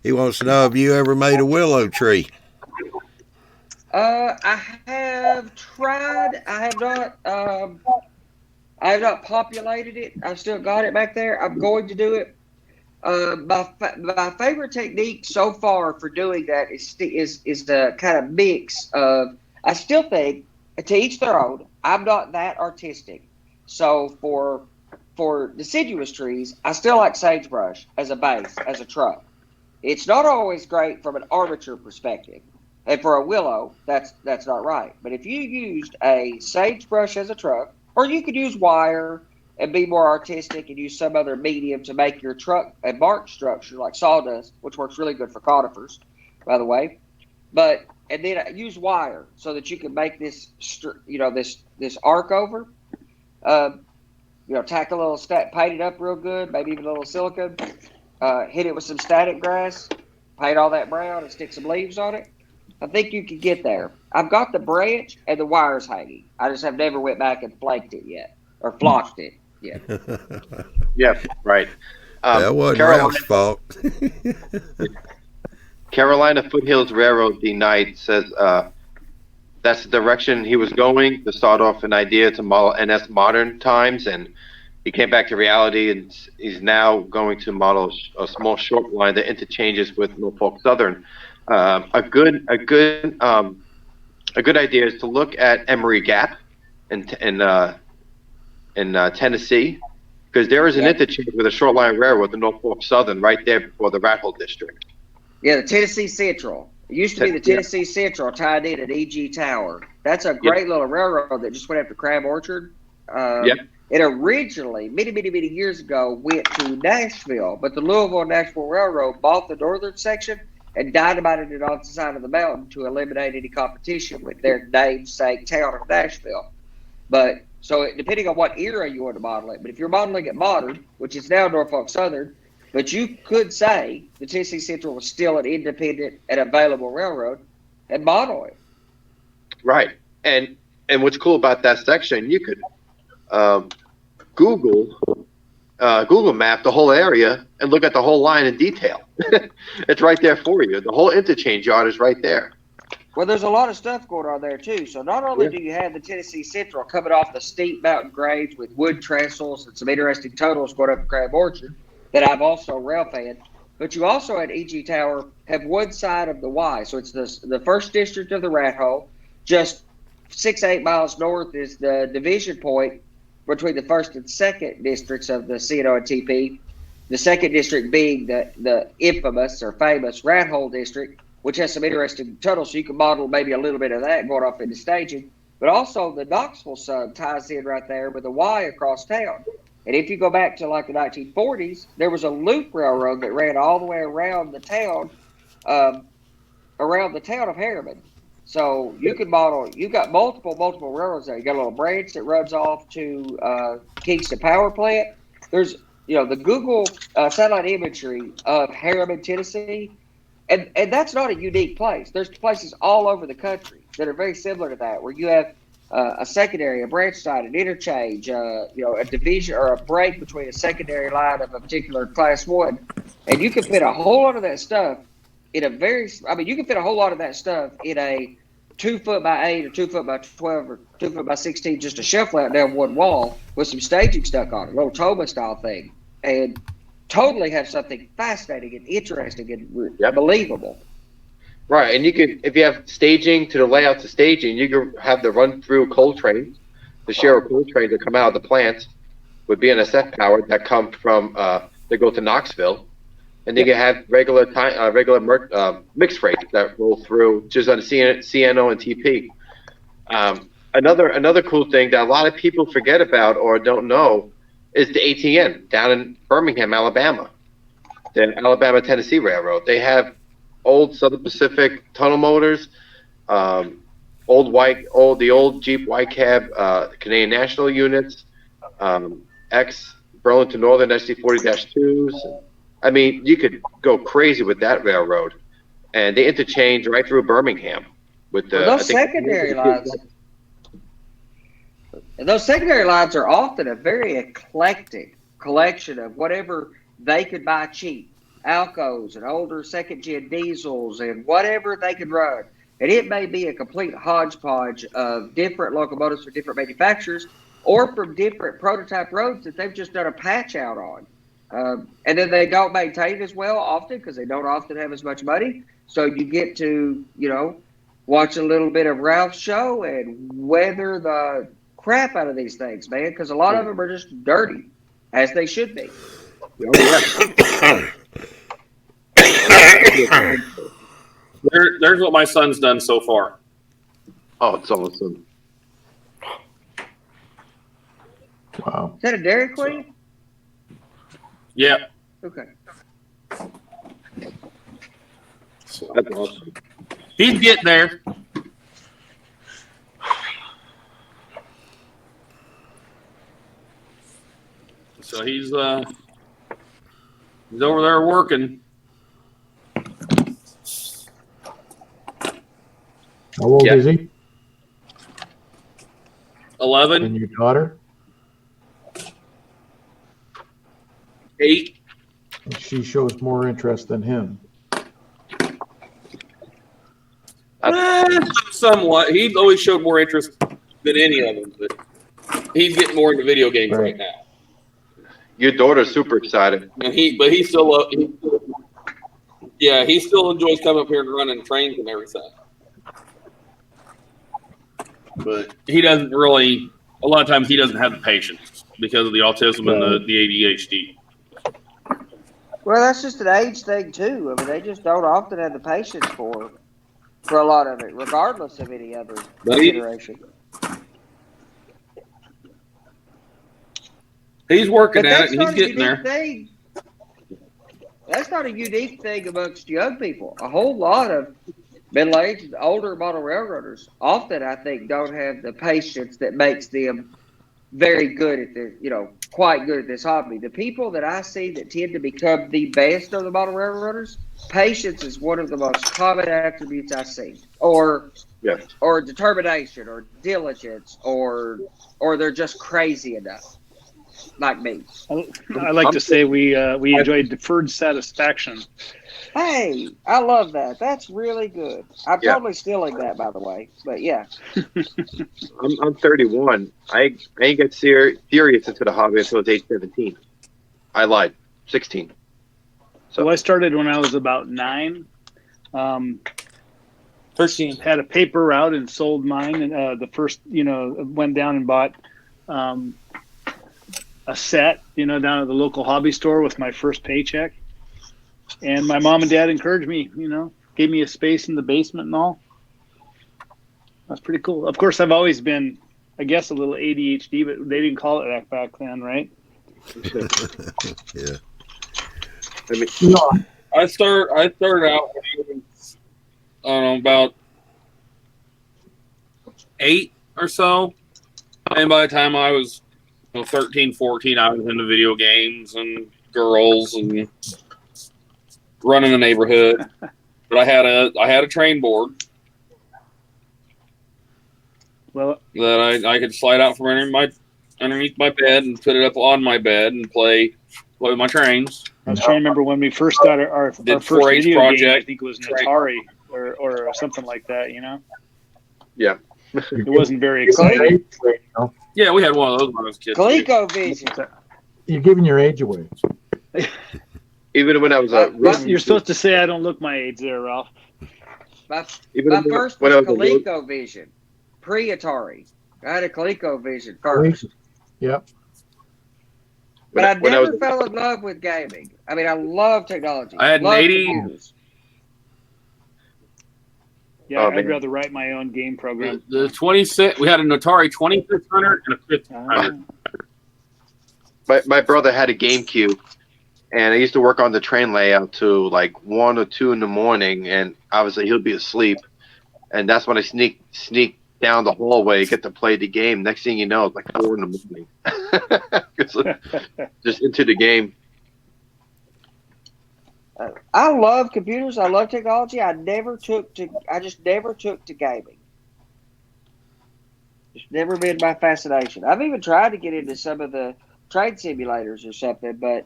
He wants to know if you ever made a willow tree. I have tried. I have not populated it. I've still got it back there. I'm going to do it. My favorite technique so far for doing that is the kind of mix of. I still think, to each their own. I'm not that artistic, so for deciduous trees, I still like sagebrush as a base, as a truck. It's not always great from an armature perspective. And for a willow, that's not right. But if you used a sagebrush as a truck, or you could use wire and be more artistic and use some other medium to make your truck a bark structure like sawdust, which works really good for conifers, by the way. And then use wire so that you can make this arc over. Tack a little paint it up real good, maybe even a little silicone. Hit it with some static grass, paint all that brown, and stick some leaves on it. I think you could get there. I've got the branch and the wires hanging. I just have never went back and flaked it yet, or flocked it yet. Yeah, right. That wasn't Ralph's fault. Carolina Foothills Railroad D-Knight says that's the direction he was going to start off an idea to model NS modern times, and he came back to reality, and he's now going to model a small short line that interchanges with Norfolk Southern. A good idea is to look at Emory Gap in Tennessee, because there is an interchange with a short line railroad, the Norfolk Southern, right there before the Rat Hole District. Yeah, the Tennessee Central. It used to be the Tennessee Central tied in at E.G. Tower. That's a great little railroad that just went after Crab Orchard. It originally, many, many, many years ago, went to Nashville, but the Louisville and Nashville Railroad bought the northern section and dynamited it on the side of the mountain to eliminate any competition with their namesake town of Nashville. But so depending on what era you want to model it, but if you're modeling it modern, which is now Norfolk Southern, but you could say the Tennessee Central was still an independent and available railroad and model it. Right. And what's cool about that section, you could Google map the whole area and look at the whole line in detail. It's right there for you. The whole interchange yard is right there. Well, there's a lot of stuff going on there too. So not only do you have the Tennessee Central coming off the steep mountain grades with wood trestles and some interesting tunnels going up the Crab Orchard that I've also rail fed, but you also at E.G. Tower have one side of the Y. So it's the first district of the Rat Hole. Just 6-8 miles north is the division point between the first and second districts of the CNO and TP. The second district being the infamous or famous Rat Hole district, which has some interesting tunnels, so you can model maybe a little bit of that going off into staging. But also the Knoxville sub ties in right there with a Y across town. And if you go back to like the 1940s, there was a loop railroad that ran all the way around the town of Harriman. So you can model, you've got multiple railroads there. You got a little branch that runs off to Kingston Power Plant. There's, the Google satellite imagery of Harriman, Tennessee. And that's not a unique place. There's places all over the country that are very similar to that, where you have a secondary, a branch side, an interchange, a division or a break between a secondary line of a particular class one. And you can fit a whole lot of that stuff in you can fit a whole lot of that stuff in a 2 foot by 8 or 2 foot by 12 or 2 foot by 16, just a shelf layout down one wall with some staging stuck on it, a little Toma style thing. And totally have something fascinating and interesting and believable. Right, and you could, if you have staging to the layouts of staging, you could have the run through coal trains, the share of coal trains that come out of the plants would be NSF powered that come from they go to Knoxville, and you could have regular mixed freight that roll through just on the CNO and TP. Another cool thing that a lot of people forget about or don't know is the ATN down in Birmingham, Alabama, the Alabama-Tennessee Railroad. They have old Southern Pacific tunnel motors, the old Jeep White Cab Canadian National units, ex Burlington Northern SC40-2s. I mean, you could go crazy with that railroad, and they interchange right through Birmingham with those secondary lines. And those secondary lines are often a very eclectic collection of whatever they could buy cheap. Alcos and older second-gen diesels and whatever they could run. And it may be a complete hodgepodge of different locomotives for different manufacturers or from different prototype roads that they've just done a patch out on. And then they don't maintain it as well often because they don't often have as much money. So you get to, watch a little bit of Ralph's show and weather the crap out of these things, man, because a lot of them are just dirty, as they should be. There's what my son's done so far. Oh, it's awesome. Wow. Is that a Dairy Queen? Yeah. Okay. That's awesome. He's getting there. So he's over there working. How old is he? 11. And your daughter? 8. And she shows more interest than him. Somewhat. He's always showed more interest than any of them, but he's getting more into video games right now. Your daughter's super excited. And he still enjoys coming up here and running trains and everything. But he doesn't really. A lot of times he doesn't have the patience because of the autism and the ADHD. Well, that's just an age thing too. I mean, they just don't often have the patience for a lot of it, regardless of any other consideration. He's working at it, and he's getting there. Thing. that's not a unique thing amongst young people. A whole lot of middle-aged, older model railroaders often, I think, don't have the patience that makes them very good at this, quite good at this hobby. The people that I see that tend to become the best of the model railroaders, patience is one of the most common attributes I see, or Yes. determination, or diligence, or they're just crazy enough, like me. I like to say we enjoy deferred satisfaction. Hey, I love that. That's really good. I'm Yeah. totally stealing that, by the way. But yeah, I'm 31. I ain't get serious into the hobby until I was age 17. I lied. 16. So Well, I started when I was about 9. 13. Had a paper route and sold mine, and the first, went down and bought a set, down at the local hobby store with my first paycheck. And my mom and dad encouraged me, gave me a space in the basement and all. That's pretty cool. Of course, I've always been, I guess, a little ADHD, but they didn't call it that back then, right? Yeah. I mean, I started out when I was, I don't know, about 8 or so. And by the time I was 13, 14, I was into video games and girls and running the neighborhood. But I had a train board Well, that I could slide out from underneath my bed and put it up on my bed and play with my trains. I was trying to remember when we first got our Did first 4-H video game. I project. think it was an Atari or something like that, yeah. It wasn't very exciting. Yeah, we had one of those when I was a kid. too. ColecoVision. You're giving your age away. Even when I was a You're supposed to say I don't look my age there, Ralph. My even first when was I was a road- ColecoVision, pre-Atari. I had a ColecoVision first. Yep. But I when I never was- fell in love with gaming. I mean, I love technology. I had an love 80 computers. Yeah, Oh, I'd man. rather write my own game program. The 26, we had an Atari 2600 and a 1500. my brother had a GameCube, and I used to work on the train layout till like 1 or 2 in the morning, and obviously he'll be asleep, and that's when I sneak down the hallway, get to play the game. Next thing you know, it's like 4 in the morning. It's just into the game. I love computers. I love technology. I just never took to gaming. It's never been my fascination. I've even tried to get into some of the trade simulators or something, but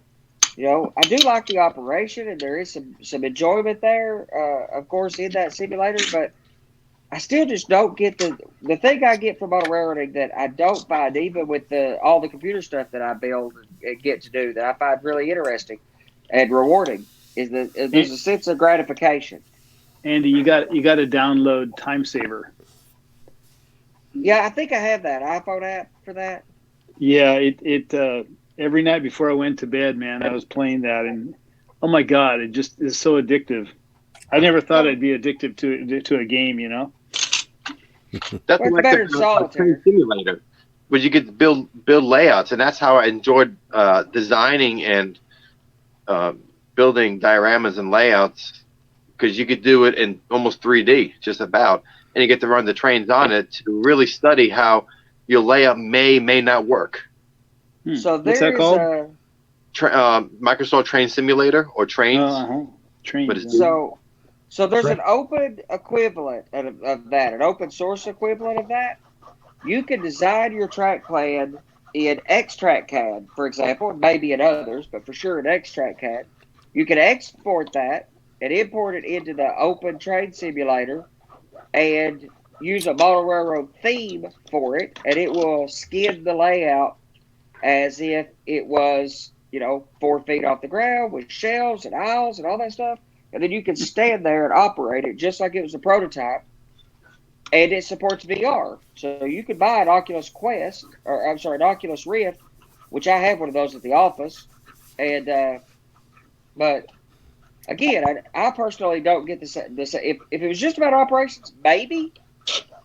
I do like the operation, and there is some enjoyment there, of course, in that simulator. But I still just don't get the thing I get from auto railroading that I don't find, even with all the computer stuff that I build and get to do, that I find really interesting and rewarding, is that there's a sense of gratification. Andy, you got to download Time Saver. Yeah, I think I have that iPhone app for that. Yeah, it every night before I went to bed, man, I was playing that, and oh my God, it just is so addictive. I never thought I'd be addicted to a game, That's Well, it's like better a than solitaire. train simulator, where you get to build layouts, and that's how I enjoyed designing and building dioramas and layouts, because you could do it in almost 3D, just about, and you get to run the trains on it to really study how your layout may not work. So What's that there called? is Microsoft Train Simulator or Trains. Trains. But it's- So there's an open equivalent of that, an open source equivalent of that. You can design your track plan in Extract CAD, for example, and maybe in others, but for sure in Extract CAD. You can export that and import it into the open train simulator and use a model railroad theme for it, and it will skin the layout as if it was, 4 feet off the ground with shelves and aisles and all that stuff. And then you can stand there and operate it just like it was a prototype. And it supports VR. So you could buy an Oculus Quest, or I'm sorry, an Oculus Rift, which I have one of those at the office. And, but again, I personally don't get this. If it was just about operations, maybe.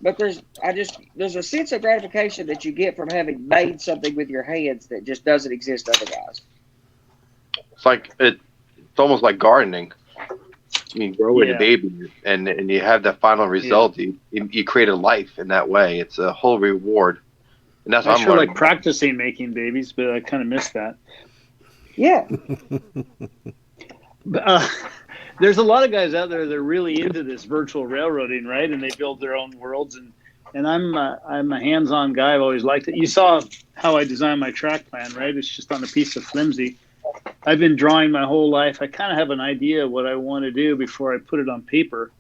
But there's a sense of gratification that you get from having made something with your hands that just doesn't exist otherwise. It's like It's almost like gardening. You grow Yeah. a baby, and you have that final result. You create a life in that way. It's a whole reward, and that's I what I'm sure learning. like practicing making babies, but I kind of miss that. Yeah. There's a lot of guys out there that are really into this virtual railroading, right? And they build their own worlds. And I'm a hands-on guy. I've always liked it. You saw how I designed my track plan, right? It's just on a piece of flimsy. I've been drawing my whole life. I kind of have an idea of what I want to do before I put it on paper.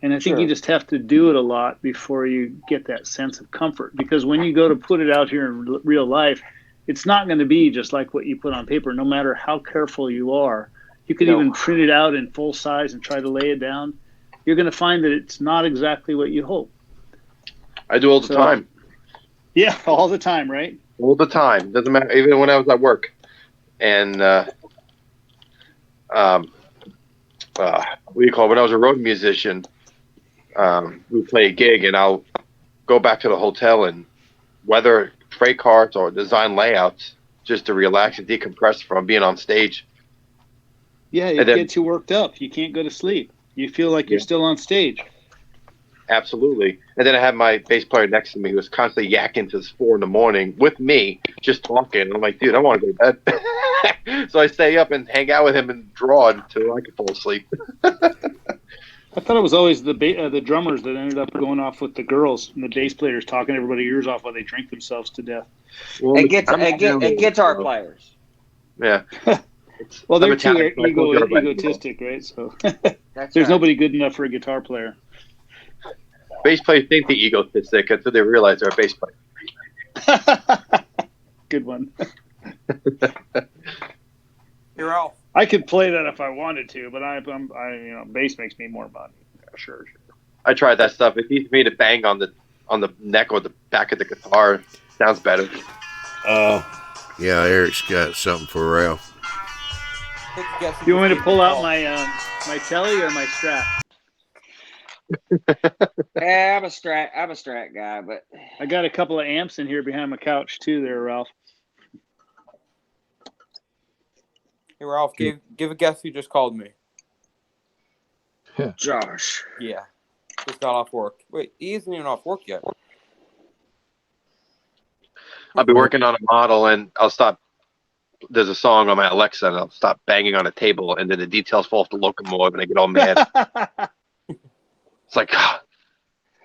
And I think Sure. you just have to do it a lot before you get that sense of comfort. Because when you go to put it out here in real life, it's not going to be just like what you put on paper, no matter how careful you are. You could even print it out in full size and try to lay it down. You're going to find that it's not exactly what you hope. I do all the time. Yeah, all the time, right? All the time. Doesn't matter. Even when I was at work, and what do you call it? When I was a road musician, we play a gig, and I'll go back to the hotel and weather freight cars or design layouts just to relax and decompress from being on stage. Yeah, it gets you worked up. You can't go to sleep. You feel like you're still on stage. Absolutely. And then I had my bass player next to me who was constantly yakking till 4 a.m. with me, just talking. I'm like, dude, I want to go to bed. So I stay up and hang out with him and draw until I can fall asleep. I thought it was always the drummers that ended up going off with the girls and the bass players talking everybody's ears off while they drink themselves to death. Well, And guitar players. Yeah. Well, they're I'm too Italian, so I told you already. egotistic, right? So That's there's right. nobody good enough for a guitar player. Bass players think they're egotistic until they realize they're a bass player. Good one. You're off. I could play that if I wanted to, but I bass makes me more money. Yeah, sure. I tried that stuff. It's easy for me to bang on the neck or the back of the guitar. Sounds better. Yeah, Eric's got something for Ralph. Take a guess. You want me to pull out my telly or my Strat? Yeah, I'm a Strat guy, but I got a couple of amps in here behind my couch too, there, Ralph. Hey, Ralph, give a guess who just called me. Josh. Yeah. Just got off work. Wait, he isn't even off work yet. I'll be working on a model and I'll stop. There's a song on my Alexa and I'll stop banging on a table and then the details fall off the locomotive and I get all mad. It's like,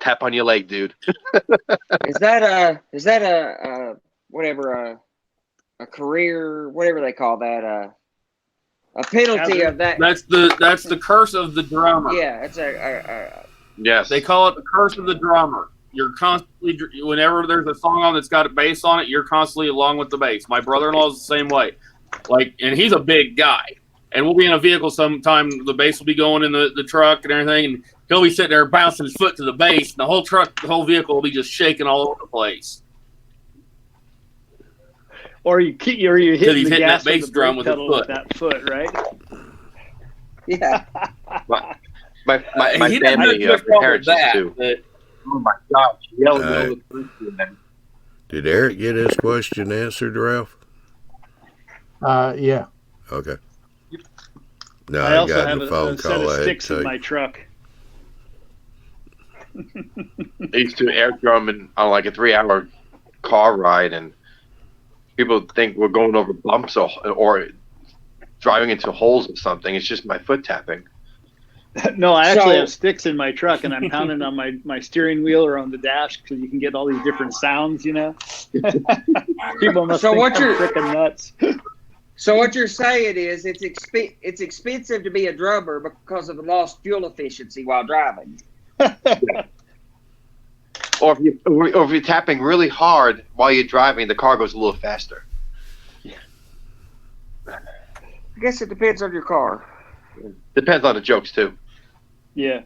tap on your leg, dude. Is that a career, whatever they call that, a penalty of that? That's the curse of the drummer. Yeah, it's a Yes. They call it the curse of the drummer. You're constantly, whenever there's a song on that's got a bass on it, you're constantly along with the bass. My brother-in-law is the same way. And he's a big guy. And we'll be in a vehicle sometime, the bass will be going in the truck and everything, and he'll be sitting there bouncing his foot to the bass, and the whole vehicle will be just shaking all over the place. Or you're hitting he's the hitting gas that bass or the drum brake with his pedal foot. with that foot, right? yeah. My He doesn't family, have much my trouble parents with used that, to. but Oh my gosh, yelling All right. all the time. Did Eric get his question answered, Ralph? Yeah. Okay. No, I I also got have a a phone set of call. I had sticks to in take. my truck. I used to air drum on like a 3-hour car ride, and people think we're going over bumps or driving into holes or something. It's just my foot tapping. No, I actually So- have sticks in my truck, and I'm pounding on my steering wheel or on the dash because you can get all these different sounds, you know. People must So think what I'm you're- freaking nuts. So what you're saying is it's expensive to be a drummer because of the lost fuel efficiency while driving. Or if you're tapping really hard while you're driving, the car goes a little faster. I guess it depends on your car. Depends on the jokes too. Yeah.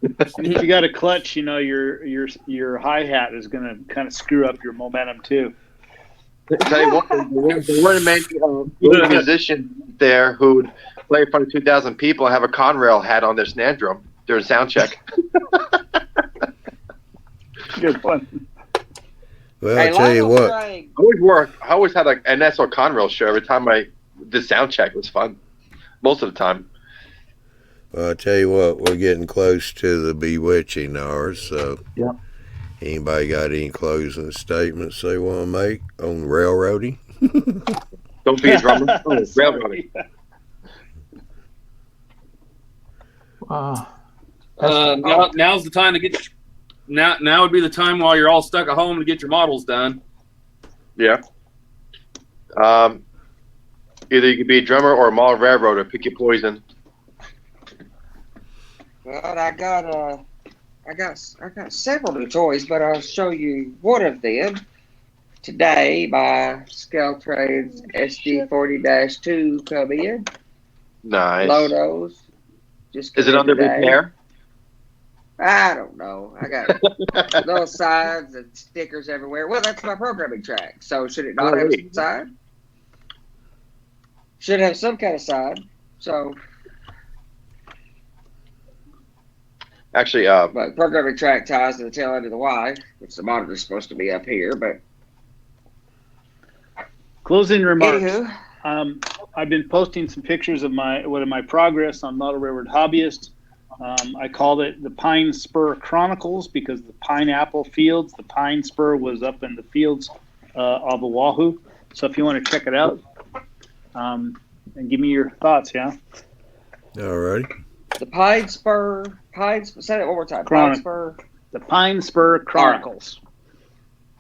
If you got a clutch, you know your hi-hat is going to kind of screw up your momentum too. Tell you what, there weren't many musicians there who'd play in front of 2,000 people and have a Conrail hat on their snare drum during sound check. Good one. Well, Hey, I'll tell you Lionel's what. saying- I always had an NS or Conrail show every time I did sound check. It was fun. most of the time. Well, I tell you what, we're getting close to the bewitching hours, so Yep. anybody got any closing statements they want to make on railroading? Don't be a drummer. Oh, railroading. Sorry. Now's the time to get. Now would be the time while you're all stuck at home to get your models done. Yeah. Either you could be a drummer or a model railroader. Pick your poison. Well, I got several new toys, but I'll show you one of them today. My Scale Trade's SD40-2 come in. Nice. Lodos. Just Is it under today. repair? I don't know. I got little signs and stickers everywhere. Well, that's my programming track. So should it not have a sign? Should have some kind of sign. So, Actually, but programming track ties to the tail end of the Y, which the monitor is supposed to be up here. But Closing remarks. anywho, I've been posting some pictures of my progress on Model Railroad Hobbyist. I called it the Pine Spur Chronicles because the pineapple fields, the pine spur was up in the fields of Oahu. So if you want to check it out, and give me your thoughts, yeah. All right. the Pine Spur, say that one more time. Pine Spur. The Pine Spur Chronicles.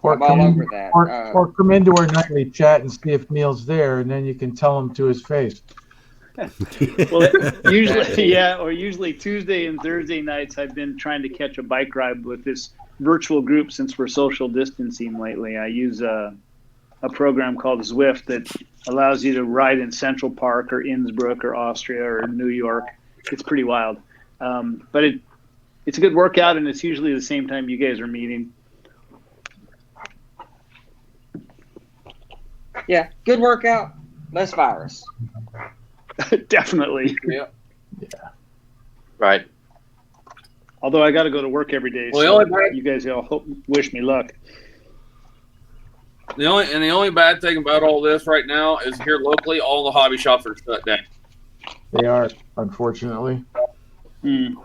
I'm all over that. Or come into our nightly chat and see if Neil's there, and then you can tell him to his face. Well, usually Tuesday and Thursday nights I've been trying to catch a bike ride with this virtual group since we're social distancing lately. I use a program called Zwift that allows you to ride in Central Park or Innsbruck or Austria or New York. It's pretty wild. But it's a good workout, and it's usually the same time you guys are meeting. Yeah, good workout, less virus. Definitely. Yeah. right. Although I got to go to work every day, Well, so you guys all wish me luck. The only bad thing about all this right now is here locally, all the hobby shops are shut down. They are, unfortunately. I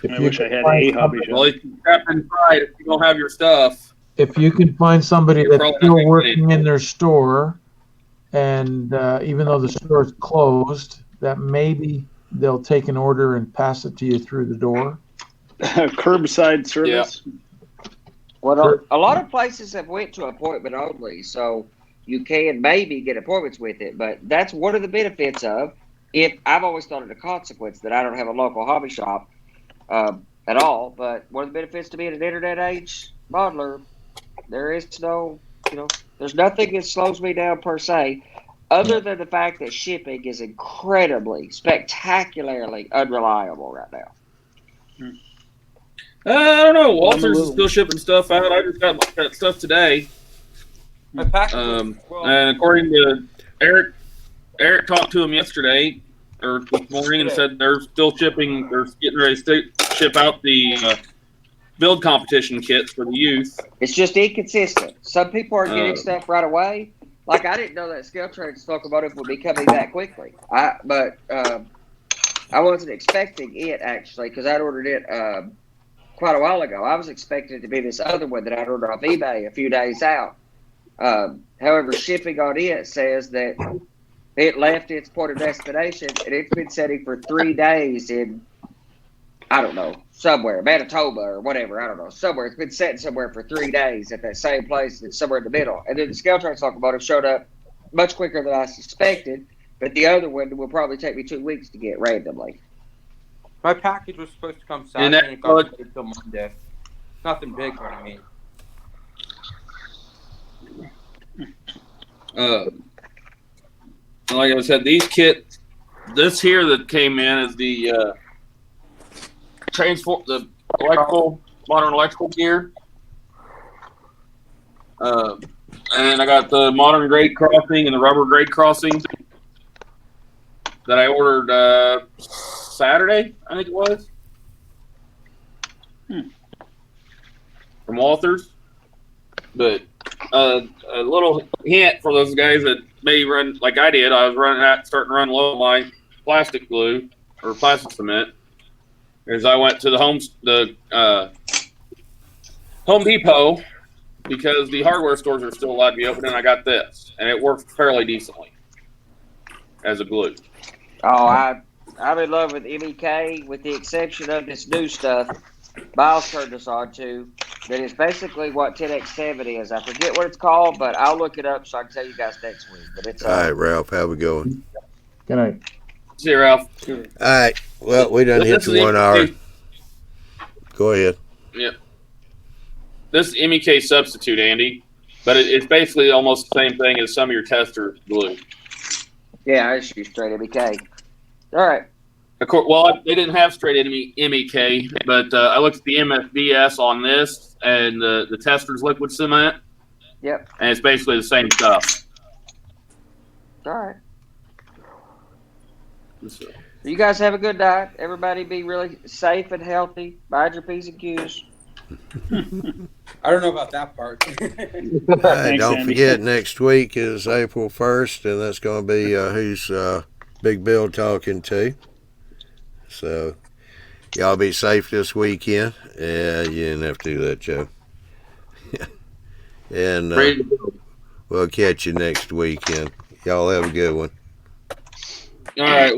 If wish I can had find a hobby somebody- Well, shop. if you trap inside, if you don't have your stuff, If you can find somebody You're that's probably not still making working in their store, and even though the store is closed, that maybe they'll take an order and pass it to you through the door. Curbside service. Well, a lot of places have went to appointment only, so you can maybe get appointments with it. But that's one of the benefits of. If I've always thought it a consequence that I don't have a local hobby shop at all. But one of the benefits to being an internet age modeler, there is no, there's nothing that slows me down per se, other than the fact that shipping is incredibly, spectacularly unreliable right now. I don't know. Walters is still shipping stuff out. I just got that stuff today. My package And according to Eric talked to him yesterday or this morning and said they're still shipping. They're getting ready to ship out the build competition kits for the youth. It's just inconsistent. Some people are getting stuff right away. Like, I didn't know that Scale Trade's locomotive would be coming that quickly. But I wasn't expecting it, actually, because I'd ordered it quite a while ago. I was expecting it to be this other one that I'd ordered off eBay a few days out. However, shipping on it says that it left its point of destination, and it's been sitting for 3 days in, I don't know, somewhere, Manitoba or whatever, I don't know, somewhere. It's been sitting somewhere for 3 days at that same place that's somewhere in the middle. And then the Scale Trade's locomotive showed up much quicker than I suspected, but the other one will probably take me 2 weeks to get randomly. My package was supposed to come And Saturday, that- and it got delayed until Monday. Nothing big, but I mean. Like I said, these kits, this here that came in is the the modern electrical gear. And I got the modern grade crossing and the rubber grade crossing that I ordered Saturday, I think it was. From Walters. But a little hint for those guys that me run like I did. I was starting to run low on my plastic glue or plastic cement. As I went to the Home Depot because the hardware stores are still allowed to be open, and I got this, and it works fairly decently as a glue. Oh, I'm in love with MEK, with the exception of this new stuff Miles turned us on to. That is basically what 10x7 is. I forget what it's called, but I'll look it up so I can tell you guys next week. But it's All right, Ralph, how we going? Good night. See, Ralph. All right. Well, we done hit This the is 1 hour. MEK. Go ahead. Yeah. This is MEK substitute, Andy, but it's basically almost the same thing as some of your tester glue. Yeah, I just use straight MEK. All right. Of course, well, they didn't have straight MEK, but I looked at the MFBS on this and the tester's liquid cement. Yep. And it's basically the same stuff. All right. So, you guys have a good night. Everybody be really safe and healthy. Mind your P's and Q's. I don't know about that part. All right, Thanks, don't Andy. forget, next week is April 1st, and that's going to be who's Big Bill talking to. So, y'all be safe this weekend. Yeah, you didn't have to do that, Joe. And we'll catch you next weekend. Y'all have a good one. All right.